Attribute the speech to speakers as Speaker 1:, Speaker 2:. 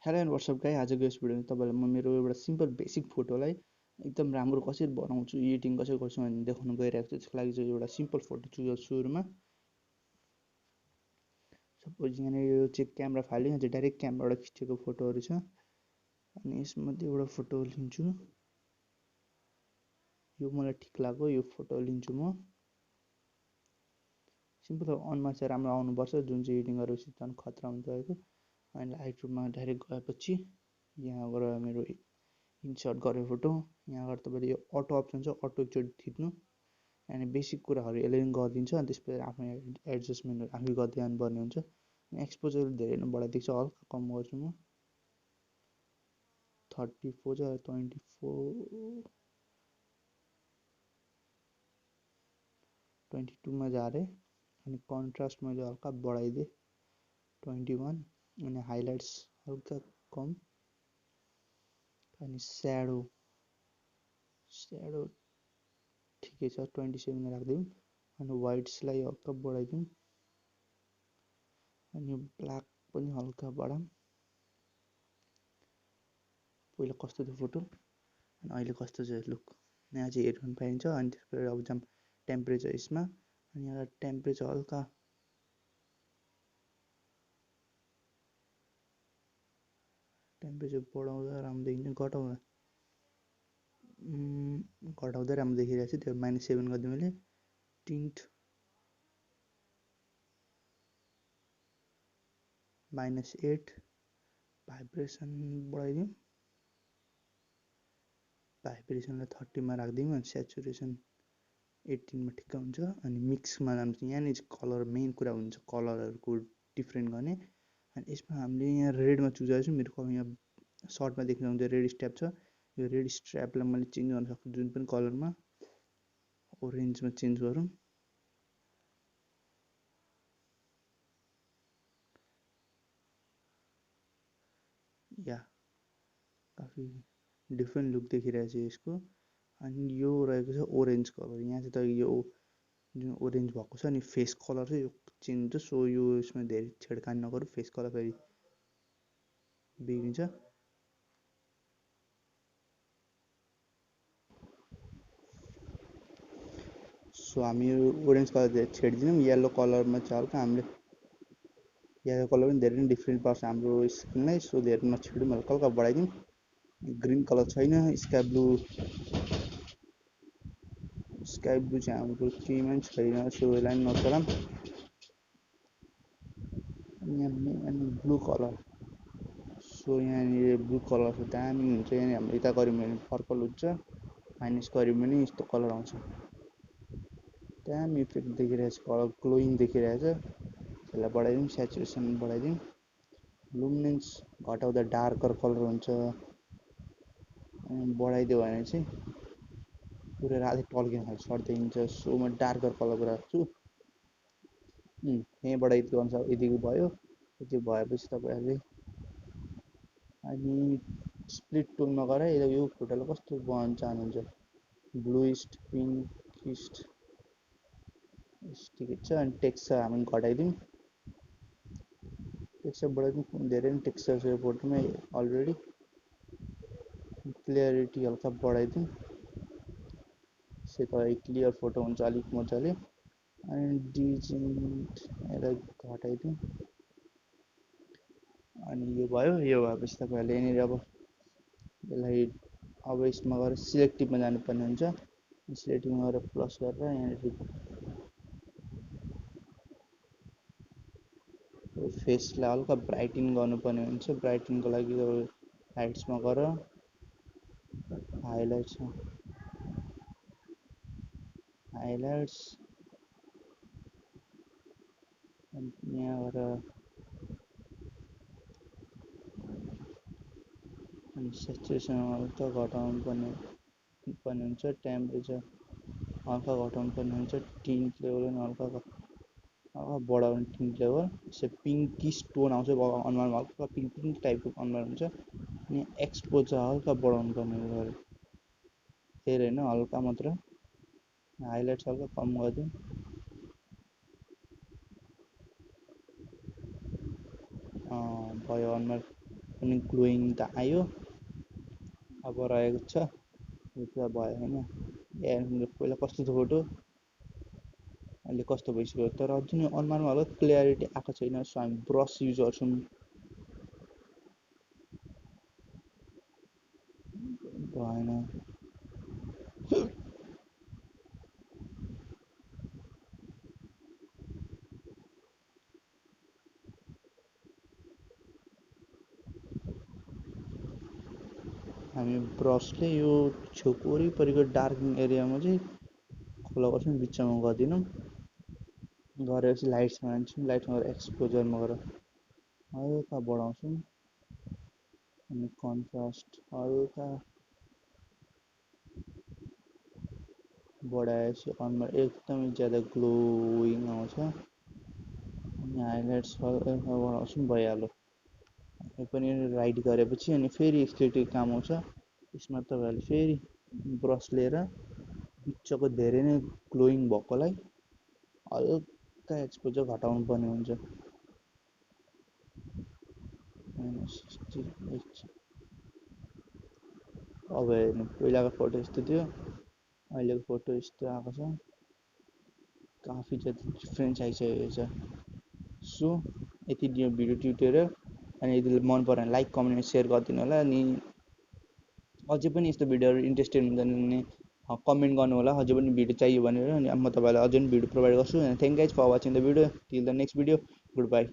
Speaker 1: Hello and WhatsApp गाई आजको यस भिडियोमा तपाईँलाई म मेरो एउटा सिम्पल बेसिक फोटोलाई एकदम राम्रो कसरी बनाउँछु एडिटिङ कसरी गर्छु भनेर देखाउन गइरहेको छु। त्यसको लागि चाहिँ एउटा सिम्पल फोटो चुज गर्छु। सुरुमा सपोज यहाँनिर यो चाहिँ क्यामेरा फाल्यो, यहाँ चाहिँ डाइरेक्ट क्यामेराबाट खिचेको फोटोहरू छ। अनि यसमध्ये एउटा फोटो लिन्छु, यो मलाई ठिक लाग्यो, यो फोटो लिन्छु म। सिम्पल अनुहार चाहिँ राम्रो आउनुपर्छ, जुन चाहिँ एडिटिङ गरेपछि झन् खतरा हुन्छ रहेको। अनि लाइट रुममा डाइरेक्ट गएपछि यहाँ गएर मेरो इन्सर्ट गरेँ फोटो। यहाँ गएर तपाईँले यो अटो अप्सन छ, अटो एकचोटि थिच्नु अनि बेसिक कुराहरू यसले पनि गरिदिन्छ। अनि त्यसपछि आफ्नो एडजस्टमेन्टहरू आफै गर्दै जानुपर्ने हुन्छ। एक्सपोजर धेरै नै बढाइदिएको छ, हल्का कम गर्छु म। 34 छ, 22मा झारेँ। अनि कन्ट्रास्ट मैले हल्का बढाइदिएँ 21। अनि हाइलाइट्स हल्का कम। अनि स्याडो ठिकै छ, 27 राखिदिउँ। अनि वाइट्सलाई हल्का बढाइदिउँ। अनि ब्ल्याक पनि हल्का बढाऊँ। पहिला कस्तो थियो फोटो अनि अहिले कस्तो छ लुक। यहाँ चाहिँ हेडफोन पाइन्छ। अनि त्यसपछि अब जाऊँ टेम्परेचर यसमा। अनि यहाँ टेम्परेचर हल्का टेम्परेचर बढाउँदा राम्रो देखिन्छ, घटाउँदै राम्रो देखिरहेको छ। त्यो -7 गरिदिएँ मैले। टिन्ट -8। भाइब्रेसन बढाइदिउँ, भाइब्रेसनलाई 30मा राखिदिउँ। अनि सेचुरेसन 18मा ठिक्क हुन्छ। अनि मिक्समा जान्छ, यहाँनिर चाहिँ कलर मेन कुरा हुन्छ, कलरहरूको डिफ्रेन्ट गर्ने। अनि यसमा हामीले यहाँ रेडमा चुज गरेको छु। मेरो यहाँ सर्टमा देख्न सक्नुहुन्छ रेड स्ट्र्याप छ। यो रेड स्ट्र्यापलाई मैले चेन्ज गर्न सक्छु जुन पनि कलरमा। ओरेन्जमा चेन्ज गरौँ। या काफी डिफ्रेन्ट लुक देखिरहेको छ यसको। अनि यो रहेको छ ओरेन्ज कलर। यहाँ चाहिँ त यो जुन ओरेन्ज भएको छ अनि फेस कलर चाहिँ यो चेन्ज हुन्छ। सो यो यसमा धेरै छेडखानी नगरौँ, फेस कलर फेरि बिग्रिन्छ। सो हामी यो ओरेन्ज कलर धेरै छेडिदिउँ। येल्लो कलरमा चाहिँ हल्का हामीले येल्लो कलर पनि धेरै नै डिफ्रेन्ट पर्छ हाम्रो स्किनलाई। सो धेरै नछेडौँ, हल्का हल्का बढाइदिउँ। ग्रिन कलर छैन, स्काई ब्लू चाहिँ हाम्रो केहीमा पनि छैन। सो यसलाई पनि नचलाऊँ। अनि ब्लू कलर, सो यहाँनिर ब्लू कलर छ, दामी हुन्छ। यहाँनिर हाम्रो यता गऱ्यौँ भने पर्पल हुन्छ, माइनस गऱ्यौँ भने यस्तो कलर आउँछ। दामी इफेक्ट देखिरहेछ, कलर ग्लोइङ देखिरहेछ। यसलाई बढाइदिउँ, सेचुरेसन बढाइदिउँ। लुमिनेन्स घटाउँदा डार्कर कलर हुन्छ। अनि बढाइदियो भने चाहिँ पुरै राति टल्किने खालको सर्ट देखिन्छ। सो म डार्कर कलर राख्छु। यहीँबाट यतिको अनुसार यतिको भयो। यति भएपछि तपाईँहरूले अनि स्प्लिट टोनमा गएर यो फोटोलाई कस्तो बनाउन चाहनुहुन्छ, ब्लुइस्ट, पिङ्किस्ट, ठिकै छ। अनि टेक्सचर हामी घटाइदिउँ, टेक्सचर बढाइदिउँ। धेरै नै टेक्सचर छ यो फोटोमा अलरेडी। क्लियरिटी हल्का बढाइदिउँ, त्यसै त क्लियर फोटो हुन्छ अलिक मजाले। अनि डिजेन्ट यसलाई घटाइदिउँ। अनि यो भयो। यो भएपछि तपाईँहरूले यहाँनिर अब यसलाई अब यसमा गएर सिलेक्टिभमा जानुपर्ने हुन्छ। सिलेक्टिभमा गएर प्लस गरेर यहाँनिर फेसलाई हल्का ब्राइटिङ गर्नुपर्ने हुन्छ। ब्राइटिङको लागि लाइट्समा गएर हाइलाइट्स अनि यहाँ गएर अनि सेचुरेसन हल्का घटाउनु पर्ने हुन्छ। टेम्परेचर हल्का घटाउनु पर्ने हुन्छ। टिन्ट लेभल पनि हल्का बढाउने टिन्ट लेभल। यसो पिङ्किस टोन आउँछ अनुहारमा, हल्का पिङ्क टाइपको अनुहार हुन्छ। अनि एक्सपोजर हल्का बढाउनु पर्ने हुन्छ, धेरै होइन, हल्का मात्र। हाइलाइट्स हल्का कम गरिदिउँ। भयो अनुहार पनि ग्लोइङ त आयो, अब रहेको छ, यो पुरा भयो होइन। पहिला कस्तो थियो फोटो, अहिले कस्तो भइसक्यो। तर जुन अनुहारमा होला क्लियरिटी आएको छैन, सो हामी ब्रस युज गर्छौँ। भएन, हामी ब्रसले यो छेउको वरिपरिको डार्किङ एरियामा चाहिँ खोला गर्छौँ, बिचमा गर्दैनौँ। गरेपछि लाइट्समा हान्छौँ, लाइट्समा गएर एक्सपोजरमा गएर हल्का बढाउँछौँ अनि कन्ट्रास्ट हल्का बढाएपछि अनुहार एकदमै ज्यादा ग्लोइङ आउँछ। अनि हाइलाइट्स हल्का बढाउँछौँ, भइहाल्यो। यो पनि राइट गरेपछि अनि फेरि एकचोटि काम आउँछ। यसमा तपाईँहरूले फेरि ब्रस लिएर बिचको धेरै नै ग्लोइङ भएकोलाई हल्का एक्सपोजर घटाउनु पर्ने हुन्छ। अब हेर्नु, पहिलाको फोटो यस्तो थियो, अहिलेको फोटो यस्तो आएको छ, काफी ज्यादा डिफ्रेन्स आइसकेको छ। सो यति दियो भिडियो ट्युटोरियल। अनि यदि मन पऱ्यो भने लाइक कमेन्ट सेयर गरिदिनु होला। अनि अझै पनि यस्तो भिडियोहरू इन्ट्रेस्टेड हुन्छ भने कमेन्ट गर्नु होला, अझै पनि भिडियो चाहियो भनेर। अनि म तपाईँलाई अझै पनि भिडियो प्रोभाइड गर्छु। Thank guys for watching the video. Till the next video, good by.